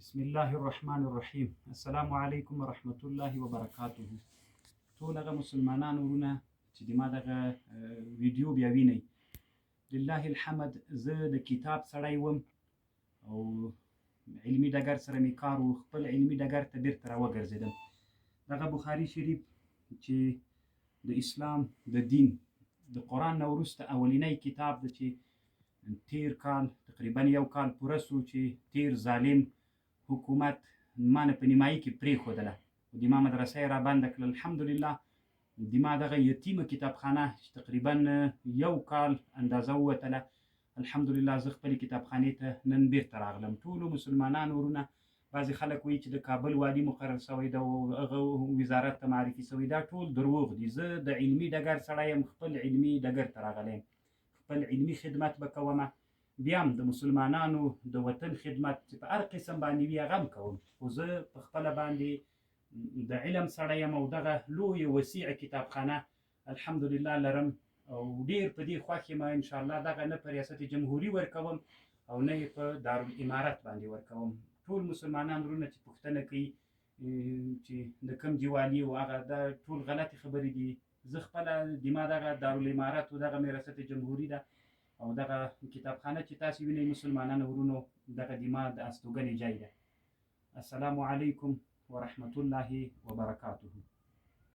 بسم الله الرحمن الرحیم. السلام علیکم ورحمت الله وبرکاته. ټول هغه مسلمانان ورونه چې د ما دغه ویډیو بیا وینئ، لله الحمد زه د کتاب سړی وم او علمي ډګر سره مې کار و. خپل علمي ډګر ته بیرته راوګرځېدم. دغه بخاري شریف چې د اسلام د دین د قرآن نه وروسته اولینی کتاب دی چې تیر کال تقریبا یو کال پوره سو چې تیر ظالم حکومت ما نه په نیمایي کې پرېښودله او د ما مدرسه یې رابنده کړله. الحمدلله د ما دغه یتیمه کتابخانه چې تقریبا یو کال اندازه ووتله، الحمدلله زه خپلې کتابخانې ته نن بیرته راغلم. ټولو مسلمانانو ورونه، بعضې خلک وایي چې د کابل والي مقرر شوی ده او هغه وزارت ته معرفي شوی، دا ټول دروغ دي. زه د علمي ډګر سړی یم، خپل علمي ډګر ته راغلی یم، خپل علمي خدمت به کومه، بیا هم د مسلمانانو د وطن خدمت چې په هر قسم باندې وي هغه هم کوم. خو زه په خپله باندې د علم سړی یم او دغه لویه وسیعه کتابخانه الحمدلله لرم او ډېر په دې خوښ یم. انشاءالله دغه نه په ریاست جمهوري ورکوم او نه یې په دارالامارت باندې ورکوم. ټول مسلمانان وروڼه چې پوښتنه کوي چې د کوم دیوالي و هغه، دا ټول غلطې خبرې دي. زه خپله د ما دغه دارالامارت و دغه مې ریاست جمهوري ده او دغه کتابخانه چې تاسې وینئ مسلمانانو ورونو، دغه د ما د استوګنې ځای ده. السلام علیکم ورحمة الله وبرکاته.